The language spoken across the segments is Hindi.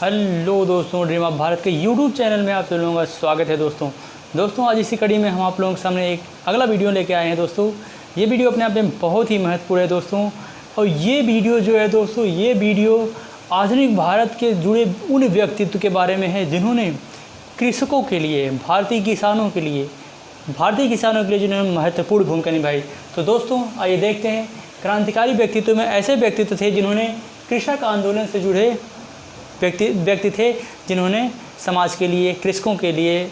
हेलो दोस्तों, ड्रीम ऑफ भारत के यूट्यूब चैनल में आप सब लोगों का स्वागत है। दोस्तों आज इसी कड़ी में हम आप लोगों के सामने एक अगला वीडियो लेके आए हैं। दोस्तों ये वीडियो अपने आप में बहुत ही महत्वपूर्ण है दोस्तों। और ये वीडियो जो है दोस्तों, ये वीडियो आधुनिक भारत के जुड़े उन व्यक्तित्व के बारे में है जिन्होंने कृषकों के लिए, भारतीय किसानों के लिए जिन्होंने महत्वपूर्ण भूमिका निभाई। तो दोस्तों आइए देखते हैं, क्रांतिकारी व्यक्तित्व में ऐसे व्यक्तित्व थे जिन्होंने कृषक आंदोलन से जुड़े व्यक्ति थे, जिन्होंने समाज के लिए, कृषकों के लिए,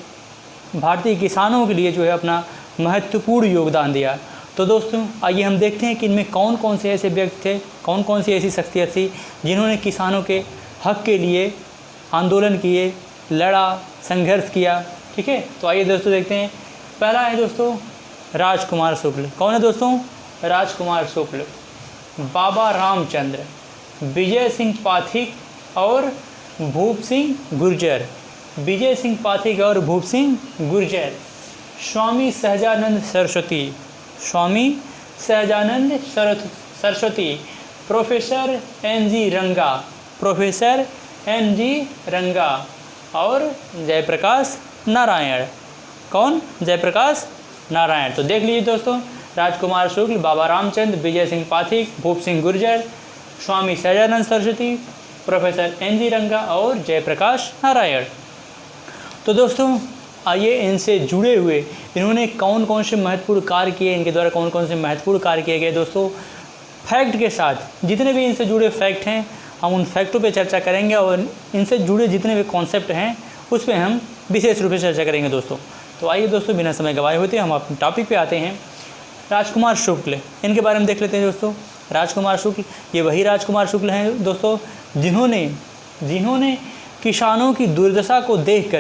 भारतीय किसानों के लिए जो है अपना महत्वपूर्ण योगदान दिया। तो दोस्तों आइए हम देखते हैं कि इनमें कौन कौन से ऐसे व्यक्ति थे, कौन कौन सी ऐसी शख्सियत थी जिन्होंने किसानों के हक के लिए आंदोलन किए, लड़ा, संघर्ष किया। ठीक है, तो आइए दोस्तों देखते हैं। पहला है दोस्तों राजकुमार शुक्ल। कौन है दोस्तों? राजकुमार शुक्ल, बाबा रामचंद्र, विजय सिंह पाठक और भूप सिंह गुर्जर। विजय सिंह पाठक और Bhup Singh Gurjar. Swami Sahajanand Saraswati, professor N G Ranga और जयप्रकाश नारायण। कौन? जयप्रकाश नारायण। तो देख लीजिए दोस्तों, राजकुमार शुक्ल, बाबा रामचंद्र, विजय Singh Pathak, Bhup Singh Gurjar, Swami Sahajanand Saraswati, professor N G Ranga और जयप्रकाश नारायण। तो दोस्तों आइए इनसे जुड़े हुए इन्होंने कौन कौन से महत्वपूर्ण कार्य किए, इनके द्वारा कौन कौन से महत्वपूर्ण कार्य किए गए दोस्तों, फैक्ट के साथ जितने भी इनसे जुड़े फैक्ट हैं हम उन फैक्टों पे चर्चा करेंगे और इनसे जुड़े जितने भी कॉन्सेप्ट हैं उस पर हम विशेष रूप से चर्चा करेंगे दोस्तों। तो आइए दोस्तों बिना समय गवाए होते हम अपने टॉपिक पे आते हैं। राजकुमार शुक्ल, इनके बारे में देख लेते हैं दोस्तों। राजकुमार शुक्ल, ये वही राजकुमार शुक्ल हैं दोस्तों जिन्होंने किसानों की दुर्दशा को देख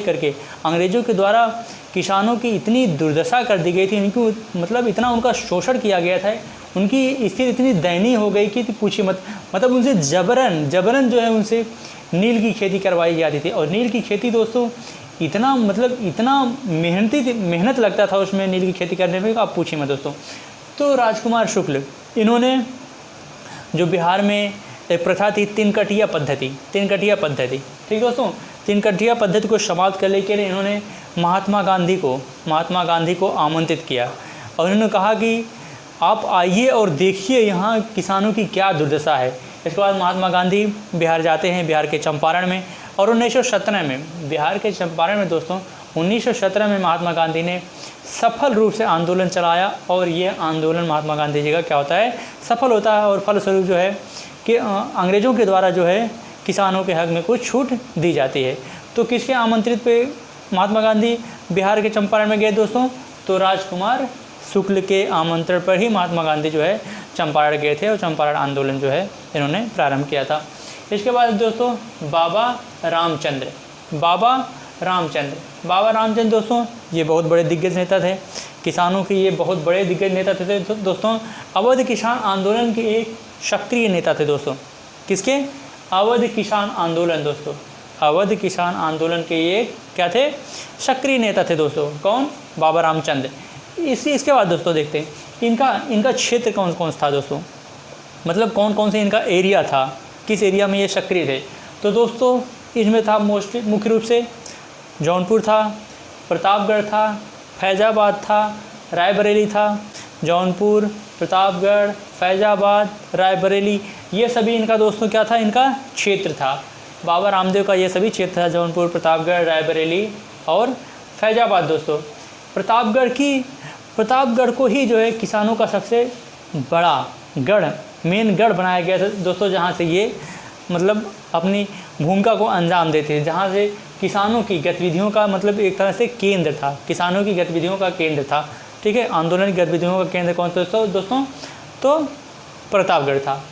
करके अंग्रेज़ों के द्वारा किसानों की इतनी दुर्दशा कर दी गई थी, इनको मतलब इतना उनका शोषण किया गया था, उनकी स्थिति इतनी दयनीय हो गई कि पूछिए मत। मतलब उनसे जबरन जो है उनसे नील की खेती करवाई जाती थी। और नील की खेती दोस्तों इतना मेहनत लगता था उसमें, नील की खेती करने में, आप पूछिए मत दोस्तों। तो राजकुमार शुक्ल इन्होंने जो बिहार में एक प्रथा थी तीन कटिया पद्धति, ठीक दोस्तों, तीन कटिया पद्धति को समाप्त करने के लिए इन्होंने महात्मा गांधी को आमंत्रित किया और उन्होंने कहा कि आप आइए और देखिए यहाँ किसानों की क्या दुर्दशा है। इसके बाद महात्मा गांधी बिहार जाते हैं, बिहार के चंपारण में, और 1917 में बिहार के चंपारण में दोस्तों 1917 में महात्मा गांधी ने सफल रूप से आंदोलन चलाया और ये आंदोलन महात्मा गांधी जी का क्या होता है, सफल होता है। और फलस्वरूप जो है कि अंग्रेज़ों के द्वारा जो है किसानों के हक में कुछ छूट दी जाती है। तो किसके आमंत्रित पे महात्मा गांधी बिहार के चंपारण में गए दोस्तों? तो राजकुमार शुक्ल के आमंत्रण पर ही महात्मा गांधी जो है चंपारण गए थे और चंपारण आंदोलन जो है इन्होंने प्रारंभ किया था। इसके बाद दोस्तों बाबा रामचंद्र दोस्तों ये बहुत बड़े दिग्गज नेता थे, किसानों के ये बहुत बड़े दिग्गज नेता थे दोस्तों। अवध किसान आंदोलन के एक सक्रिय नेता थे दोस्तों। किसके? अवध किसान आंदोलन दोस्तों, अवध किसान आंदोलन के ये क्या थे? सक्रिय नेता थे दोस्तों। कौन? बाबा रामचंद्र। इसके बाद दोस्तों देखते हैं इनका क्षेत्र कौन कौन था दोस्तों, मतलब कौन कौन से इनका एरिया था, किस एरिया में ये सक्रिय थे। तो दोस्तों इसमें था मुख्य रूप से जौनपुर था, प्रतापगढ़ था, फैज़ाबाद था, रायबरेली था। जौनपुर, प्रतापगढ़, फैज़ाबाद, रायबरेली, ये सभी इनका दोस्तों क्या था? इनका क्षेत्र था। बाबा रामदेव का ये सभी क्षेत्र था, जौनपुर, प्रतापगढ़, रायबरेली और फैज़ाबाद दोस्तों। प्रतापगढ़ को ही जो है किसानों का सबसे बड़ा मेन गढ़ बनाया गया था दोस्तों, जहाँ से ये मतलब अपनी भूमिका को अंजाम देते थे, जहाँ से किसानों की गतिविधियों का मतलब एक तरह से केंद्र था, किसानों की गतिविधियों का केंद्र था। ठीक है, आंदोलन की गतिविधियों का केंद्र कौन था दोस्तों? तो प्रतापगढ़ था।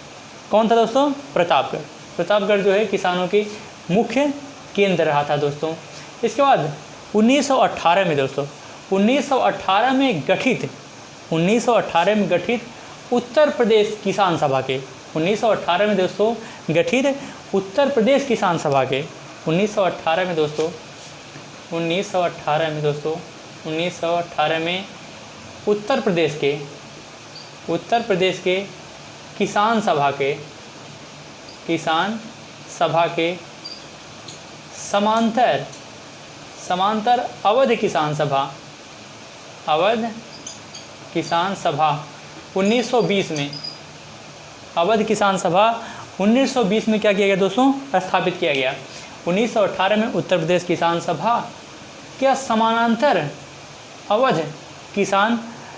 कौन था दोस्तों? प्रतापगढ़ जो है किसानों की मुख्य केंद्र रहा था दोस्तों। इसके बाद 1918 में दोस्तों 1918 में गठित उत्तर प्रदेश किसान सभा के 1918 में दोस्तों गठित उत्तर प्रदेश किसान सभा के 1918 में दोस्तों 1918 में उत्तर प्रदेश के किसान सभा के समांतर अवध किसान सभा, अवध किसान सभा 1920 में, अवध किसान सभा 1920 में क्या किया गया दोस्तों, स्थापित किया गया। 1918 में उत्तर प्रदेश किसान सभा क्या समानांतर अवध किसान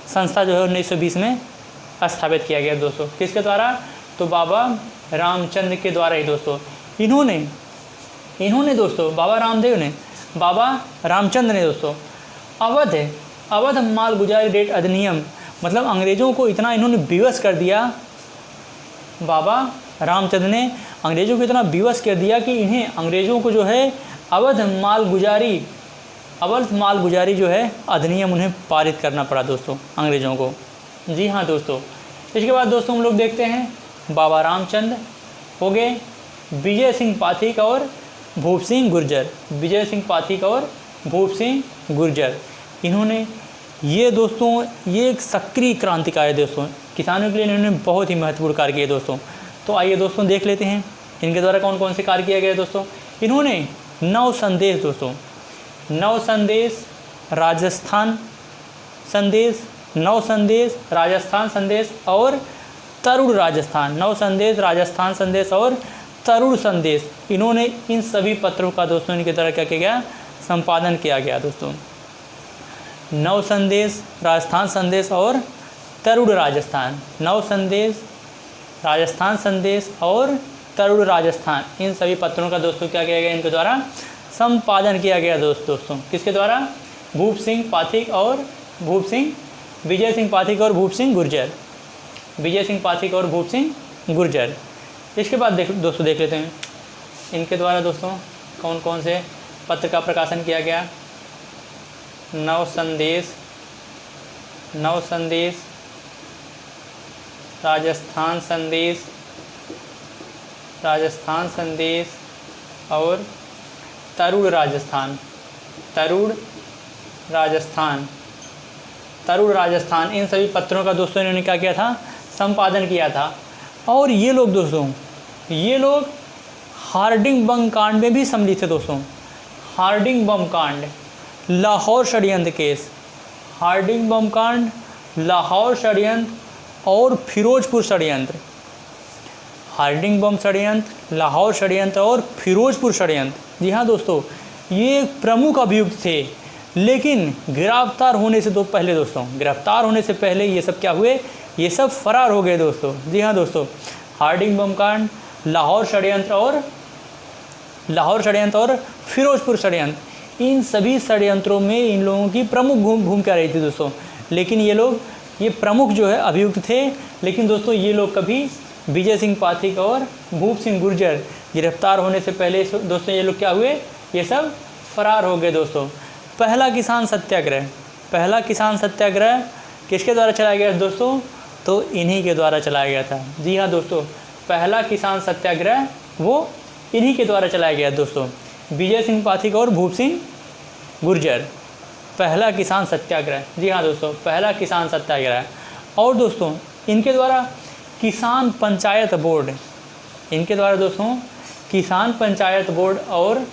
संस्था जो है 1920 में स्थापित किया गया दोस्तों। किसके द्वारा, तो बाबा रामचंद्र के द्वारा ही दोस्तों। इन्होंने दोस्तों, बाबा रामदेव ने, बाबा रामचंद्र ने दोस्तों अवध माल गुजारी रेट अधिनियम, मतलब अंग्रेज़ों को इतना इन्होंने विवश कर दिया, बाबा रामचंद्र ने अंग्रेज़ों को इतना विवश कर दिया कि इन्हें अंग्रेज़ों को जो है अवध माल गुजारी जो है अधिनियम उन्हें पारित करना पड़ा दोस्तों अंग्रेज़ों को। जी हाँ दोस्तों। इसके बाद दोस्तों हम लोग देखते हैं बाबा रामचंद्र हो गए, विजय सिंह पाठक और भूप सिंह गुर्जर, विजय सिंह पाठक और भूप सिंह गुर्जर। इन्होंने ये दोस्तों, ये एक सक्रिय क्रांतिकारी दोस्तों, किसानों के लिए इन्होंने बहुत ही महत्वपूर्ण कार्य किए दोस्तों। तो आइए दोस्तों देख लेते हैं इनके द्वारा कौन कौन से कार्य किए गए दोस्तों। इन्होंने नव संदेश दोस्तों, नव संदेश राजस्थान संदेश, नव संदेश राजस्थान संदेश और तरुण राजस्थान, नव संदेश राजस्थान संदेश और तरुण संदेश, इन्होंने इन सभी पत्रों का दोस्तों इनके द्वारा क्या किया गया, संपादन किया गया दोस्तों। नव संदेश राजस्थान संदेश और तरुण राजस्थान, नव संदेश राजस्थान संदेश और तरुण राजस्थान, इन सभी पत्रों का दोस्तों क्या किया गया, इनके द्वारा संपादन किया गया दोस्तों। किसके द्वारा, भूप सिंह पाठक और भूप सिंह, विजय सिंह पाठक और भूप सिंह गुर्जर, विजय सिंह पाठक और भूप सिंह गुर्जर। इसके बाद दोस्तों देख लेते हैं इनके द्वारा दोस्तों कौन कौन से पत्र का प्रकाशन किया गया। नव संदेश राजस्थान संदेश और तरुण राजस्थान, इन सभी पत्रों का दोस्तों इन्होंने क्या किया था, संपादन किया था। और ये लोग दोस्तों, ये लोग हार्डिंग बम कांड में भी सम्मिलित थे दोस्तों। हार्डिंग बम कांड, लाहौर षड्यंत्र केस, हार्डिंग बम कांड, लाहौर षड्यंत्र और फिरोजपुर षड्यंत्र, हार्डिंग बम षड्यंत्र, लाहौर षड्यंत्र और फिरोजपुर षड्यंत्र। जी हाँ दोस्तों, ये प्रमुख अभियुक्त थे, लेकिन गिरफ्तार होने से पहले दोस्तों, गिरफ्तार होने से पहले ये सब क्या हुए, ये सब फरार हो गए दोस्तों। जी हाँ दोस्तों, हार्डिंग बम कांड, लाहौर षड्यंत्र और फिरोजपुर षड्यंत्र, इन सभी षड्यंत्रों में इन लोगों की प्रमुख भूमिका रही थी दोस्तों। लेकिन ये प्रमुख जो है अभियुक्त थे, लेकिन दोस्तों ये लोग कभी विजय सिंह पाठक और भूप सिंह गुर्जर गिरफ्तार होने से पहले दोस्तों ये लोग क्या हुए, ये सब फरार हो गए दोस्तों। पहला किसान सत्याग्रह किसके द्वारा चलाया गया दोस्तों, तो इन्हीं के द्वारा चलाया गया था। जी हाँ दोस्तों, पहला किसान सत्याग्रह वो इन्हीं के द्वारा चलाया गया दोस्तों, विजय सिंह पाठक और भूप सिंह गुर्जर। पहला किसान सत्याग्रह, जी हाँ दोस्तों, पहला किसान सत्याग्रह। और दोस्तों इनके द्वारा किसान पंचायत बोर्ड, इनके द्वारा दोस्तों किसान पंचायत बोर्ड और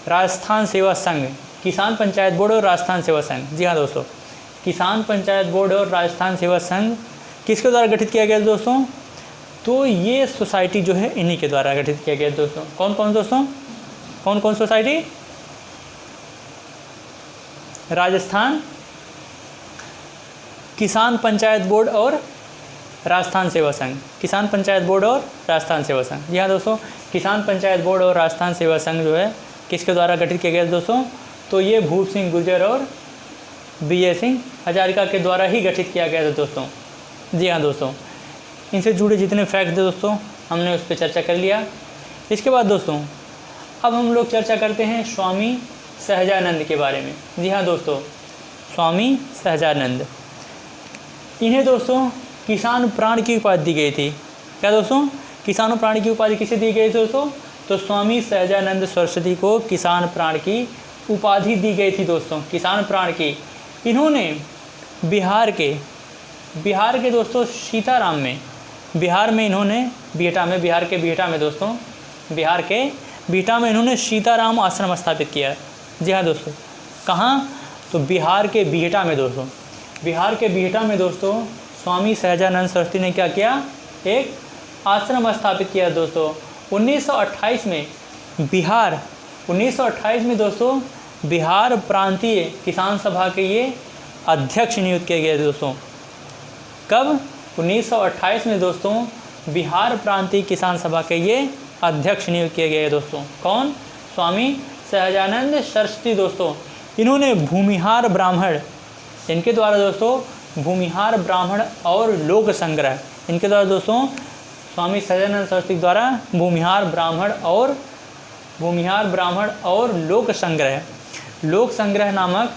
राजस्थान सेवा संघ, किसान पंचायत बोर्ड और राजस्थान सेवा संघ। जी हाँ दोस्तों, किसान पंचायत बोर्ड और राजस्थान सेवा संघ किसके द्वारा गठित किया गया दोस्तों, तो ये सोसाइटी जो है इन्हीं के द्वारा गठित किया गया दोस्तों। कौन कौन दोस्तों, कौन कौन सोसाइटी, राजस्थान किसान पंचायत बोर्ड और राजस्थान सेवा संघ, किसान पंचायत बोर्ड और राजस्थान सेवा संघ। जी हाँ दोस्तों, किसान पंचायत बोर्ड और राजस्थान सेवा संघ जो है किसके द्वारा गठित किया गया दोस्तों, तो ये भूप सिंह गुर्जर और विजय सिंह हजारिका के द्वारा ही गठित किया गया था दोस्तों। जी हाँ दोस्तों, इनसे जुड़े जितने फैक्ट थे दोस्तों हमने उस पर चर्चा कर लिया। इसके बाद दोस्तों अब हम लोग चर्चा करते हैं स्वामी सहजानंद के बारे में। जी हाँ दोस्तों, स्वामी सहजानंद, इन्हें दोस्तों किसान प्राण की उपाधि दी गई थी। क्या दोस्तों, किसानों प्राण की उपाधि किसे दी गई थी दोस्तों, तो स्वामी सहजानंद सरस्वती को किसान प्राण की उपाधि दी गई थी दोस्तों, किसान प्राण की। इन्होंने बिहार के दोस्तों सीताराम में, बिहार में इन्होंने बिहार के बिहटा में दोस्तों बिहार के बिहटा में इन्होंने सीताराम आश्रम स्थापित किया। जी हाँ दोस्तों, कहाँ? तो बिहार के बिहटा में दोस्तों, बिहार के बिहटा में दोस्तों स्वामी सहजानंद सरस्वती ने क्या किया? एक आश्रम स्थापित किया दोस्तों। 1928 में 1928 में दोस्तों बिहार प्रांतीय किसान सभा के ये अध्यक्ष नियुक्त किए गए दोस्तों। कब? 1928 में दोस्तों बिहार प्रांतीय किसान सभा के ये अध्यक्ष नियुक्त किए गए दोस्तों। कौन? स्वामी सहजानंद सरस्वती दोस्तों। इन्होंने भूमिहार ब्राह्मण, इनके द्वारा दोस्तों भूमिहार ब्राह्मण और लोक संग्रह, इनके द्वारा दोस्तों स्वामी सहजानंद सरस्वती के द्वारा भूमिहार ब्राह्मण और लोक संग्रह नामक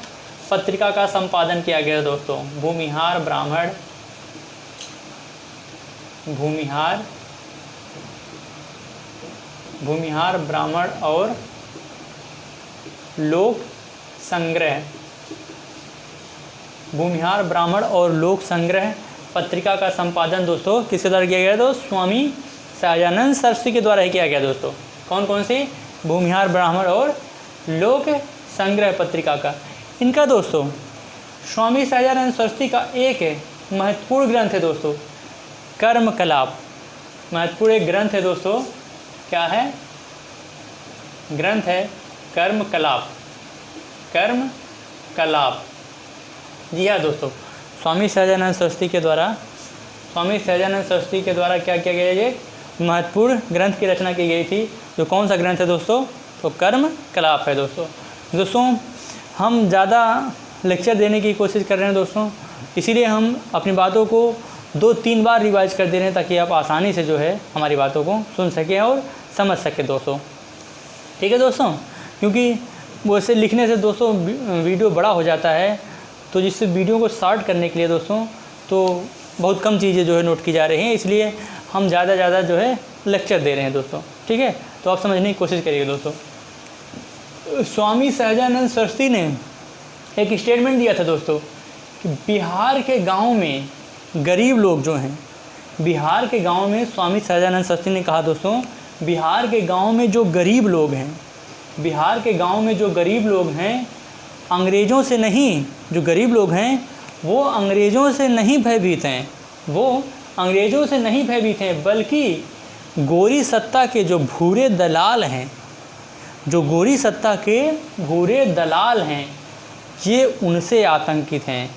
पत्रिका का संपादन किया गया दोस्तों। भूमिहार ब्राह्मण और लोक संग्रह पत्रिका का संपादन दोस्तों किसके द्वारा किया गया? तो स्वामी सहजानंद सरस्वती के द्वारा ही किया गया दोस्तों। कौन कौन सी? भूमिहार ब्राह्मण और लोक संग्रह पत्रिका का। इनका दोस्तों स्वामी सहजानंद सरस्वती का एक महत्वपूर्ण ग्रंथ है दोस्तों, कर्मकलाप। महत्वपूर्ण एक ग्रंथ है दोस्तों, क्या है? ग्रंथ है कर्मकलाप। जी हाँ दोस्तों, स्वामी सहजानंद सरस्वती के द्वारा क्या किया गया? ये महत्वपूर्ण ग्रंथ की रचना की गई थी। जो कौन सा ग्रंथ है दोस्तों? तो कर्मकलाप है दोस्तों। हम ज़्यादा लेक्चर देने की कोशिश कर रहे हैं दोस्तों, इसीलिए हम अपनी बातों को 2-3 बार रिवाइज कर दे रहे हैं ताकि आप आसानी से जो है हमारी बातों को सुन सकें और समझ सकें दोस्तों। ठीक है दोस्तों, क्योंकि वैसे लिखने से दोस्तों वीडियो बड़ा हो जाता है, तो जिससे वीडियो को शॉर्ट करने के लिए दोस्तों तो बहुत कम चीज़ें जो है नोट की जा रही हैं, इसलिए हम ज़्यादा जो है लेक्चर दे रहे हैं दोस्तों। ठीक है, तो आप समझने की कोशिश करिए दोस्तों। स्वामी सहजानंद सरस्वती ने एक स्टेटमेंट दिया था दोस्तों कि बिहार के गाँव में गरीब लोग जो हैं, बिहार के गाँव में स्वामी सहजानंद सरस्वती ने कहा दोस्तों, बिहार के गाँव में जो गरीब लोग हैं अंग्रेज़ों से नहीं, जो गरीब लोग हैं वो अंग्रेज़ों से नहीं भयभीत हैं, बल्कि गोरी सत्ता के जो भूरे दलाल हैं, ये उनसे आतंकित हैं।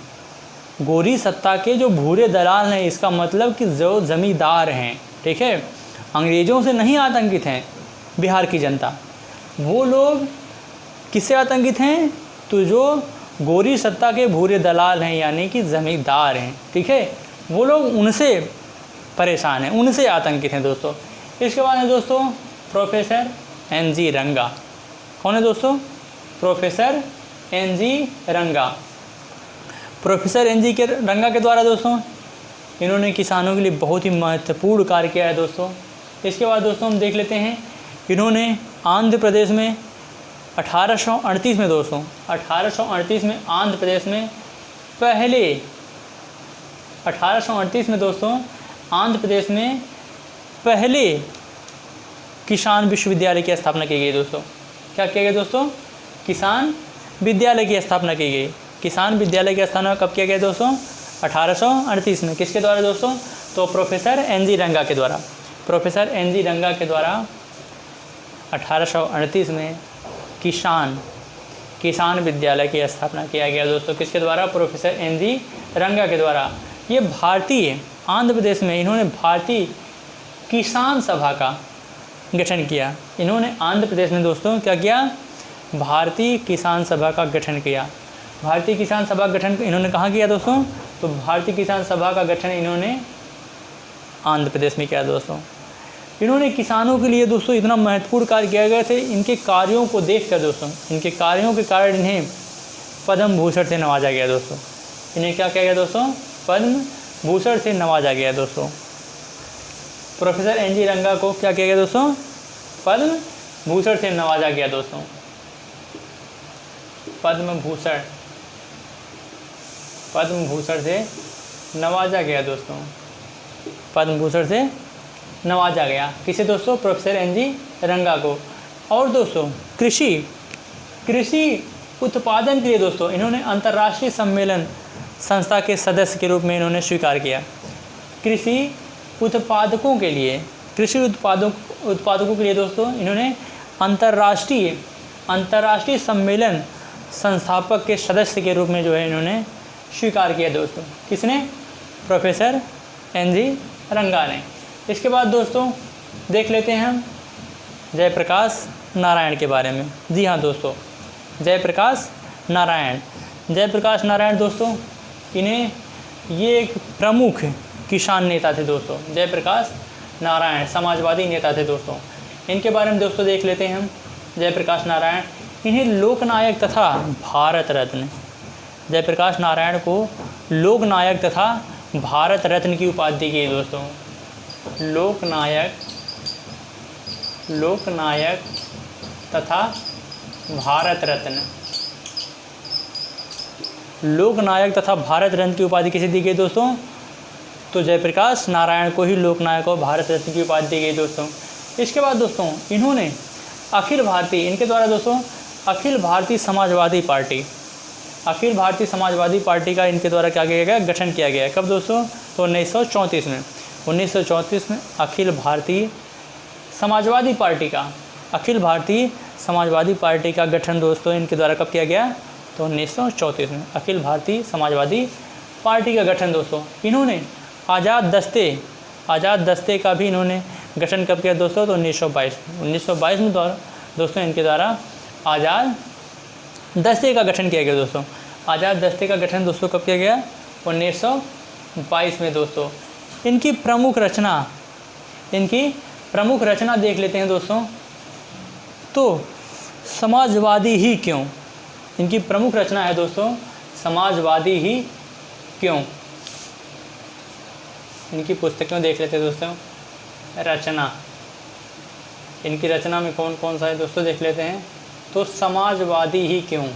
गोरी सत्ता के जो भूरे दलाल हैं, इसका मतलब कि जो ज़मींदार हैं, ठीक है, अंग्रेज़ों से नहीं आतंकित हैं बिहार की जनता। वो लोग किससे आतंकित हैं? तो जो गोरी सत्ता के भूरे दलाल हैं, यानी कि ज़मींदार हैं, ठीक है, वो लोग उनसे परेशान हैं, उनसे आतंकित हैं दोस्तों। इसके बाद है दोस्तों प्रोफेसर एन.जी. रंगा। कौन है दोस्तों? Professor N G. Ranga. Professor N G. Ranga के द्वारा दोस्तों इन्होंने किसानों के लिए बहुत ही महत्वपूर्ण कार्य किया है दोस्तों। इसके बाद दोस्तों हम देख लेते हैं, इन्होंने आंध्र प्रदेश में 1838 में दोस्तों 1838 में आंध्र प्रदेश में पहले 1838 में दोस्तों आंध्र प्रदेश में पहले किसान विश्वविद्यालय की स्थापना की गई दोस्तों। क्या किया गया दोस्तों? किसान विद्यालय की स्थापना की गई। किसान विद्यालय की स्थापना कब किया गया दोस्तों? 1838 में। किसके द्वारा दोस्तों? तो प्रोफेसर एन.जी. रंगा के द्वारा। Professor N G. रंगा के द्वारा 1838 में किसान विद्यालय की स्थापना किया गया दोस्तों। किसके द्वारा? Professor N G. रंगा के द्वारा। ये भारतीय आंध्र प्रदेश में इन्होंने भारतीय किसान सभा का गठन किया। इन्होंने आंध्र प्रदेश में दोस्तों क्या किया? भारतीय किसान सभा का गठन किया। भारतीय किसान सभा का गठन इन्होंने कहाँ किया दोस्तों? तो भारतीय किसान सभा का गठन इन्होंने आंध्र प्रदेश में किया दोस्तों। इन्होंने किसानों के लिए दोस्तों इतना महत्वपूर्ण कार्य किए गए थे। इनके कार्यों को देखकर दोस्तों, इनके कार्यों के कारण इन्हें पद्म भूषण से नवाजा गया दोस्तों। इन्हें क्या किया गया दोस्तों? पद्म भूषण से नवाजा गया दोस्तों। Professor N G. रंगा को क्या किया गया दोस्तों? पद्म भूषण से नवाजा गया दोस्तों। पद्म भूषण से नवाजा गया दोस्तों। पद्म भूषण से नवाजा गया। किसे दोस्तों? प्रोफेसर NG रंगा को। और दोस्तों कृषि उत्पादन के लिए दोस्तों इन्होंने अंतर्राष्ट्रीय सम्मेलन संस्था के सदस्य के रूप में इन्होंने स्वीकार किया। कृषि उत्पादकों के लिए, कृषि उत्पादकों के लिए दोस्तों इन्होंने अंतर्राष्ट्रीय सम्मेलन संस्थापक के सदस्य के रूप में जो है इन्होंने स्वीकार किया दोस्तों। किसने? प्रोफेसर NG रंगा ने। इसके बाद दोस्तों देख लेते हैं हम जयप्रकाश नारायण के बारे में। जी हाँ दोस्तों, जयप्रकाश नारायण दोस्तों, इन्हें ये एक प्रमुख किसान नेता थे दोस्तों। जयप्रकाश नारायण समाजवादी नेता थे दोस्तों। इनके बारे में दोस्तों देख लेते हैं हम। जयप्रकाश नारायण, इन्हें लोकनायक तथा भारत रत्न, जयप्रकाश नारायण को लोकनायक तथा भारत रत्न की उपाधि दी गई दोस्तों। लोकनायक तथा भारत रत्न, लोकनायक तथा भारत रत्न की उपाधि किसे दी गई दोस्तों? तो जयप्रकाश नारायण को ही लोकनायक और भारत रत्न की उपाधि दी गई दोस्तों। इसके बाद दोस्तों इन्होंने इनके द्वारा दोस्तों अखिल भारतीय समाजवादी पार्टी का इनके द्वारा क्या किया गया? गठन किया गया। कब दोस्तों? तो 1934 में अखिल भारतीय समाजवादी पार्टी का गठन दोस्तों इनके द्वारा कब किया गया? तो 1934 में अखिल भारतीय समाजवादी पार्टी का गठन दोस्तों। इन्होंने आज़ाद दस्ते का भी इन्होंने गठन कब किया दोस्तों? तो 1922 में दोस्तों इनके द्वारा आज़ाद दस्ते का गठन किया गया दोस्तों। आज़ाद दस्ते का गठन दोस्तों कब किया गया? 1922 में दोस्तों। इनकी प्रमुख रचना देख लेते हैं दोस्तों। तो समाजवादी ही क्यों, इनकी प्रमुख रचना है दोस्तों समाजवादी ही क्यों। इनकी पुस्तकें देख लेते हैं दोस्तों। रचना, इनकी रचना में कौन कौन सा है दोस्तों देख लेते हैं। तो समाजवादी ही क्यों,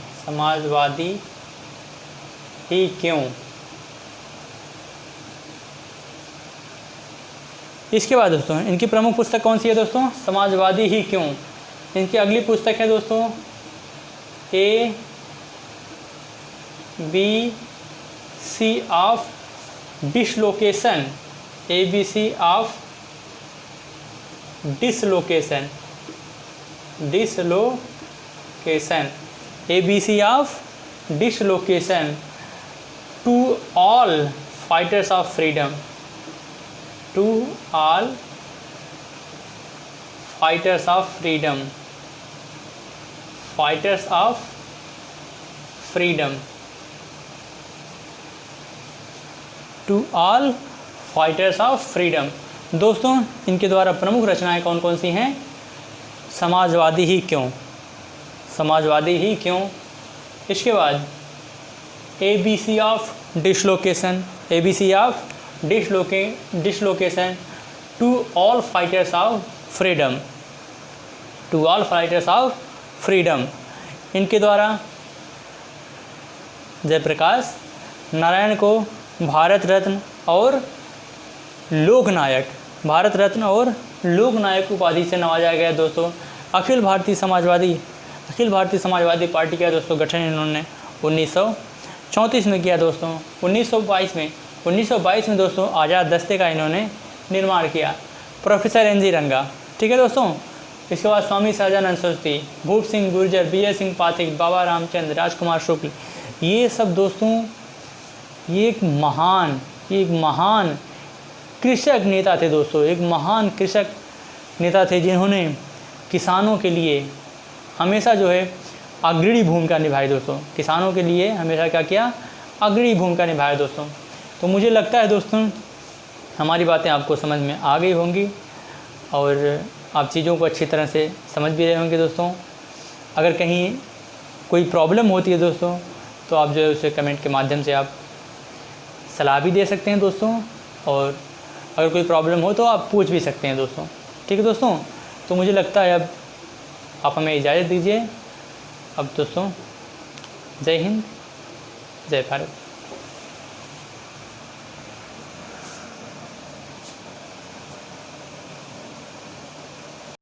इसके बाद दोस्तों इनकी प्रमुख पुस्तक कौन सी है दोस्तों? समाजवादी ही क्यों। इनकी अगली पुस्तक है दोस्तों ABC of dislocation, to all fighters of freedom, दोस्तों इनके द्वारा प्रमुख रचनाएं कौन कौन सी हैं? समाजवादी ही क्यों। इसके बाद ABC of dislocation, to all fighters of freedom, इनके द्वारा जयप्रकाश नारायण को भारत रत्न और लोकनायक उपाधि से नवाजा गया दोस्तों। अखिल भारतीय समाजवादी पार्टी का दोस्तों गठन इन्होंने 1934 में किया दोस्तों। 1922 में दोस्तों आज़ाद दस्ते का इन्होंने निर्माण किया। प्रोफेसर NG रंगा, ठीक है दोस्तों। इसके बाद स्वामी सहजानंद सरस्वती, भूप सिंह गुर्जर, BS सिंह पाठक, बाबा रामचंद्र, राजकुमार शुक्ल, ये सब दोस्तों ये एक महान कृषक नेता थे दोस्तों। एक महान कृषक नेता थे जिन्होंने किसानों के लिए हमेशा जो है अग्रणी भूमिका निभाई दोस्तों। किसानों के लिए हमेशा क्या किया? अग्रणी भूमिका निभाई दोस्तों। तो मुझे लगता है दोस्तों हमारी बातें आपको समझ में आ गई होंगी और आप चीज़ों को अच्छी तरह से समझ भी रहे होंगे दोस्तों। अगर कहीं कोई प्रॉब्लम होती है दोस्तों तो आप जो है उसे कमेंट के माध्यम से आप सलाह भी दे सकते हैं दोस्तों, और अगर कोई प्रॉब्लम हो तो आप पूछ भी सकते हैं दोस्तों। ठीक है दोस्तों, तो मुझे लगता है अब आप हमें इजाज़त दीजिए। अब दोस्तों जय हिंद, जय भारत।